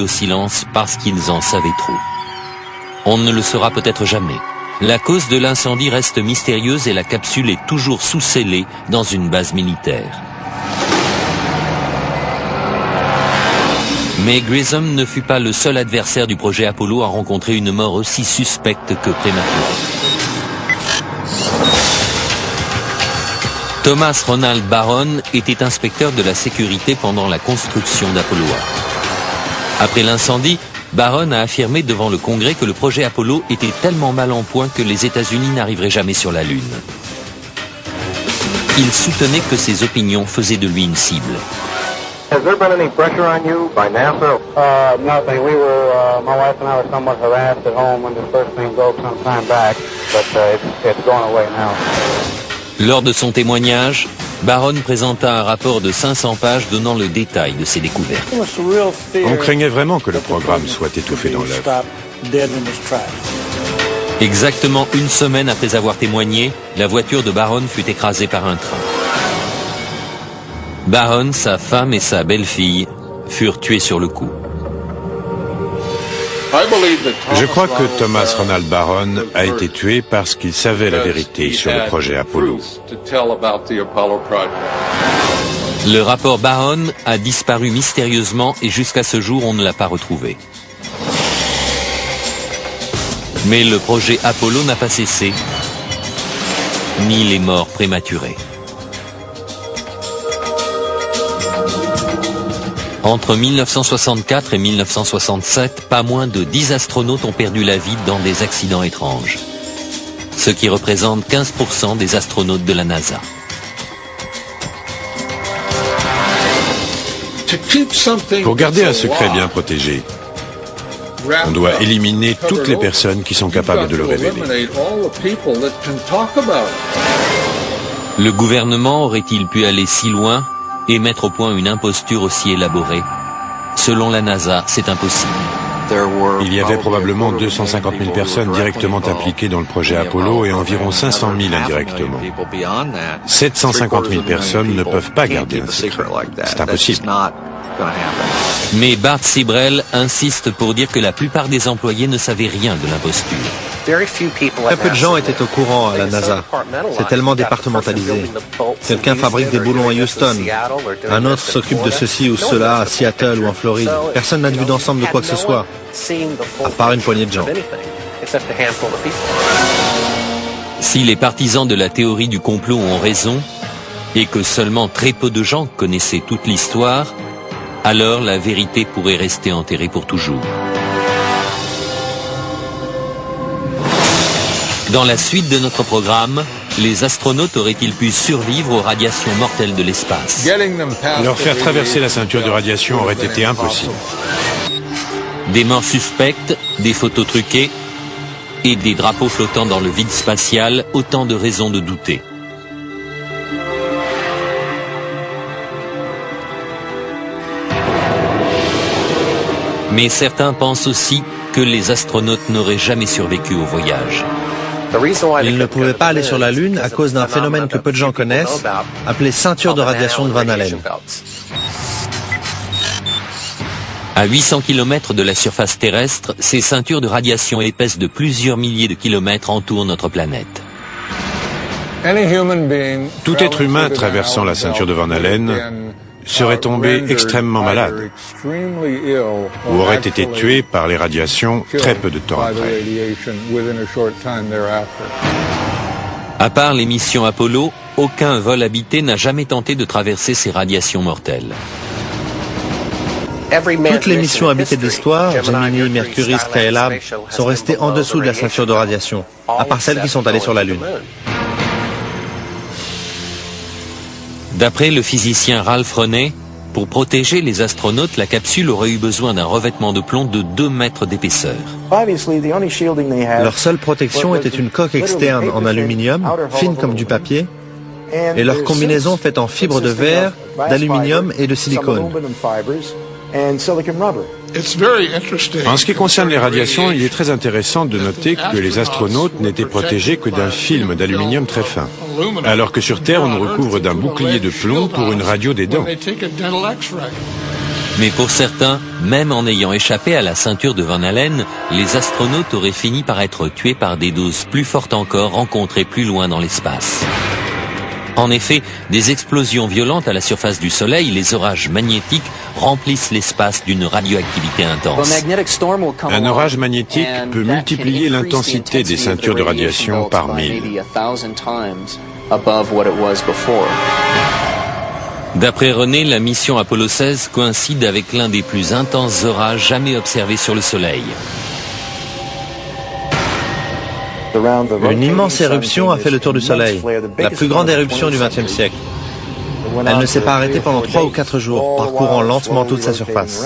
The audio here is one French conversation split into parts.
au silence parce qu'ils en savaient trop. On ne le saura peut-être jamais. La cause de l'incendie reste mystérieuse et la capsule est toujours sous-scellée dans une base militaire. Mais Grissom ne fut pas le seul adversaire du projet Apollo à rencontrer une mort aussi suspecte que prématurée. Thomas Ronald Barron était inspecteur de la sécurité pendant la construction d'Apollo 1. Après l'incendie, Barron a affirmé devant le Congrès que le projet Apollo était tellement mal en point que les États-Unis n'arriveraient jamais sur la Lune. Il soutenait que ses opinions faisaient de lui une cible. Has there been any pressure on you by NASA? Nothing. We were, my wife and I were somewhat harassed at home when the first thing broke some time back, but it's going away now. Lors de son témoignage, Barron présenta un rapport de 500 pages donnant le détail de ses découvertes. On craignait vraiment que le programme soit étouffé dans l'œuf. Exactement une semaine après avoir témoigné, la voiture de Barron fut écrasée par un train. Barron, sa femme et sa belle-fille furent tués sur le coup. Je crois que Thomas Ronald Barron a été tué parce qu'il savait la vérité sur le projet Apollo. Le rapport Barron a disparu mystérieusement et jusqu'à ce jour on ne l'a pas retrouvé. Mais le projet Apollo n'a pas cessé, ni les morts prématurées. Entre 1964 et 1967, pas moins de 10 astronautes ont perdu la vie dans des accidents étranges, ce qui représente 15% des astronautes de la NASA. Pour garder un secret bien protégé, on doit éliminer toutes les personnes qui sont capables de le révéler. Le gouvernement aurait-il pu aller si loin et mettre au point une imposture aussi élaborée? Selon la NASA, c'est impossible. Il y avait probablement 250 000 personnes directement impliquées dans le projet Apollo et environ 500 000 indirectement. 750 000 personnes ne peuvent pas garder un secret. C'est impossible. Mais Bart Sibrel insiste pour dire que la plupart des employés ne savaient rien de l'imposture. Très peu de gens étaient au courant à la NASA. C'est tellement départementalisé. Quelqu'un fabrique des boulons à Houston. Un autre s'occupe de ceci ou cela à Seattle ou en Floride. Personne n'a de vue d'ensemble de quoi que ce soit, à part une poignée de gens. Si les partisans de la théorie du complot ont raison, et que seulement très peu de gens connaissaient toute l'histoire, alors la vérité pourrait rester enterrée pour toujours. Dans la suite de notre programme, les astronautes auraient-ils pu survivre aux radiations mortelles de l'espace? Leur faire traverser la ceinture de radiation aurait été impossible. Des morts suspectes, des photos truquées et des drapeaux flottant dans le vide spatial, autant de raisons de douter. Mais certains pensent aussi que les astronautes n'auraient jamais survécu au voyage. Ils ne pouvaient pas aller sur la Lune à cause d'un phénomène que peu de gens connaissent, appelé ceinture de radiation de Van Allen. À 800 km de la surface terrestre, ces ceintures de radiation épaisses de plusieurs milliers de kilomètres entourent notre planète. Tout être humain traversant la ceinture de Van Allen serait tombé extrêmement malade ou aurait été tué par les radiations très peu de temps après. À part les missions Apollo, aucun vol habité n'a jamais tenté de traverser ces radiations mortelles. Toutes les missions habitées de l'histoire, Gemini, Mercury, Skylab, sont restées en dessous de la ceinture de radiation, à part celles qui sont allées sur la Lune. D'après le physicien Ralph Rennet, pour protéger les astronautes, la capsule aurait eu besoin d'un revêtement de plomb de 2 mètres d'épaisseur. Leur seule protection était une coque externe en aluminium, fine comme du papier, et leur combinaison faite en fibres de verre, d'aluminium et de silicone. En ce qui concerne les radiations, il est très intéressant de noter que les astronautes n'étaient protégés que d'un film d'aluminium très fin, alors que sur Terre, on nous recouvre d'un bouclier de plomb pour une radio des dents. Mais pour certains, même en ayant échappé à la ceinture de Van Allen, les astronautes auraient fini par être tués par des doses plus fortes encore rencontrées plus loin dans l'espace. En effet, des explosions violentes à la surface du Soleil, les orages magnétiques, remplissent l'espace d'une radioactivité intense. Un orage magnétique peut multiplier l'intensité des ceintures de radiation par 1000. D'après René, la mission Apollo 16 coïncide avec l'un des plus intenses orages jamais observés sur le Soleil. Une immense éruption a fait le tour du Soleil, la plus grande éruption du XXe siècle. Elle ne s'est pas arrêtée pendant 3 ou 4 jours, parcourant lentement toute sa surface.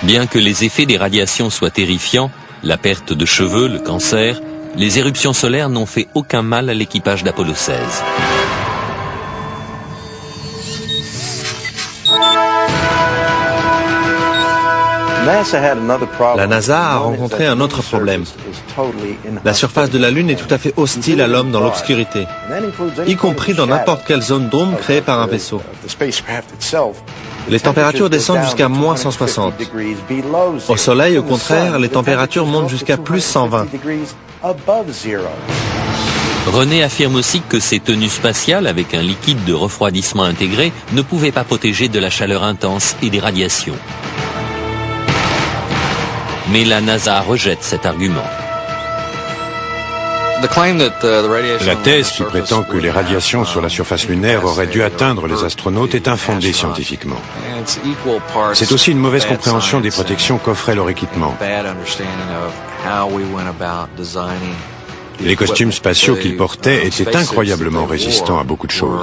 Bien que les effets des radiations soient terrifiants, la perte de cheveux, le cancer, les éruptions solaires n'ont fait aucun mal à l'équipage d'Apollo 16. La NASA a rencontré un autre problème. La surface de la Lune est tout à fait hostile à l'homme dans l'obscurité, y compris dans n'importe quelle zone d'ombre créée par un vaisseau. Les températures descendent jusqu'à moins 160. Au Soleil, au contraire, les températures montent jusqu'à plus 120. René affirme aussi que ces tenues spatiales avec un liquide de refroidissement intégré ne pouvaient pas protéger de la chaleur intense et des radiations. Mais la NASA rejette cet argument. La thèse qui prétend que les radiations sur la surface lunaire auraient dû atteindre les astronautes est infondée scientifiquement. C'est aussi une mauvaise compréhension des protections qu'offrait leur équipement. Les costumes spatiaux qu'ils portaient étaient incroyablement résistants à beaucoup de choses.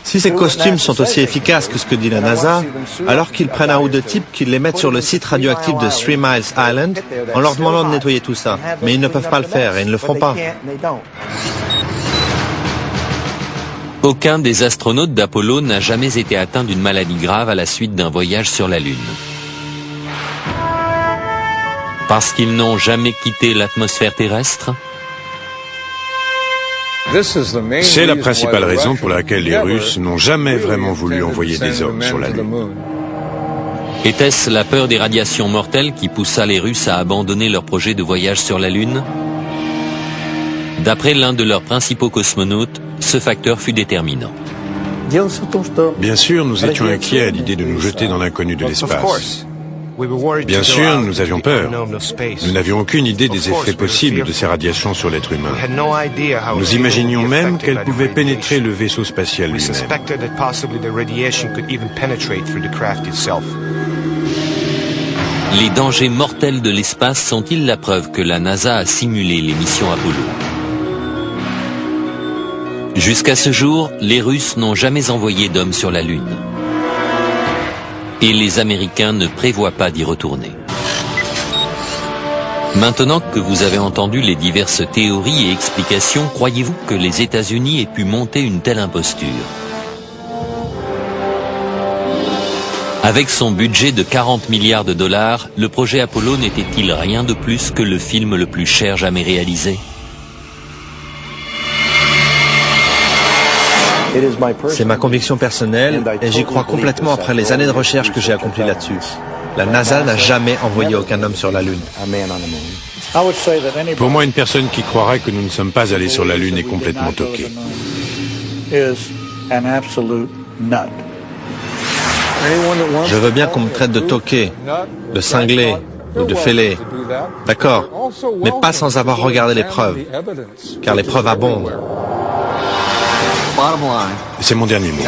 Si ces costumes sont aussi efficaces que ce que dit la NASA, alors qu'ils prennent un ou deux types, qu'ils les mettent sur le site radioactif de 3 Miles Island en leur demandant de nettoyer tout ça. Mais ils ne peuvent pas le faire et ils ne le feront pas. Aucun des astronautes d'Apollo n'a jamais été atteint d'une maladie grave à la suite d'un voyage sur la Lune. Parce qu'ils n'ont jamais quitté l'atmosphère terrestre ? C'est la principale raison pour laquelle les Russes n'ont jamais vraiment voulu envoyer des hommes sur la Lune. Était-ce la peur des radiations mortelles qui poussa les Russes à abandonner leur projet de voyage sur la Lune ? D'après l'un de leurs principaux cosmonautes, ce facteur fut déterminant. Bien sûr, nous étions inquiets à l'idée de nous jeter dans l'inconnu de l'espace. Bien sûr, nous avions peur. Nous n'avions aucune idée des effets possibles de ces radiations sur l'être humain. Nous imaginions même qu'elles pouvaient pénétrer le vaisseau spatial lui-même. Les dangers mortels de l'espace sont-ils la preuve que la NASA a simulé les missions Apollo ? Jusqu'à ce jour, les Russes n'ont jamais envoyé d'hommes sur la Lune. Et les Américains ne prévoient pas d'y retourner. Maintenant que vous avez entendu les diverses théories et explications, croyez-vous que les États-Unis aient pu monter une telle imposture ? Avec son budget de 40 milliards de dollars, le projet Apollo n'était-il rien de plus que le film le plus cher jamais réalisé ? C'est ma conviction personnelle et j'y crois complètement après les années de recherche que j'ai accomplies là-dessus. La NASA n'a jamais envoyé aucun homme sur la Lune. Pour moi, une personne qui croirait que nous ne sommes pas allés sur la Lune est complètement toquée. Je veux bien qu'on me traite de toqué, de cinglé ou de fêlé. D'accord, mais pas sans avoir regardé les preuves, car les preuves abondent. C'est mon dernier mot.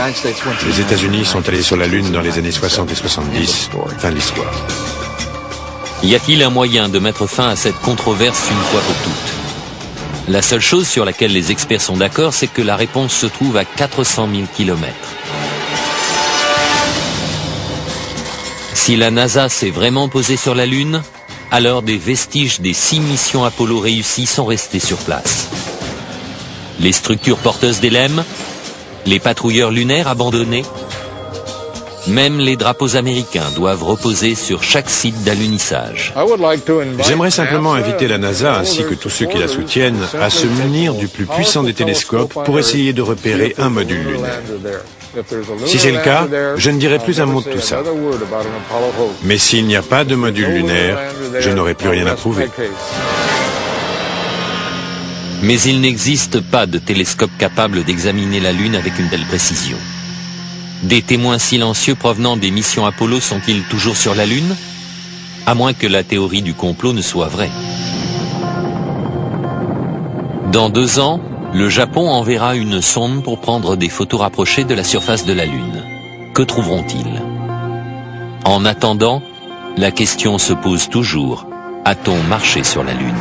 Les États-Unis sont allés sur la Lune dans les années 60 et 70. Fin de l'histoire. Y a-t-il un moyen de mettre fin à cette controverse une fois pour toutes ? La seule chose sur laquelle les experts sont d'accord, c'est que la réponse se trouve à 400 000 kilomètres. Si la NASA s'est vraiment posée sur la Lune, alors des vestiges des 6 missions Apollo réussies sont restés sur place. Les structures porteuses d'LM, les patrouilleurs lunaires abandonnés, Même les drapeaux américains doivent reposer sur chaque site d'alunissage. J'aimerais simplement inviter la NASA ainsi que tous ceux qui la soutiennent à se munir du plus puissant des télescopes pour essayer de repérer un module lunaire. Si c'est le cas, je ne dirai plus un mot de tout ça. Mais s'il n'y a pas de module lunaire, je n'aurai plus rien à prouver. Mais il n'existe pas de télescope capable d'examiner la Lune avec une telle précision. Des témoins silencieux provenant des missions Apollo sont-ils toujours sur la Lune? À moins que la théorie du complot ne soit vraie. Dans 2 ans, le Japon enverra une sonde pour prendre des photos rapprochées de la surface de la Lune. Que trouveront-ils? En attendant, la question se pose toujours, a-t-on marché sur la Lune?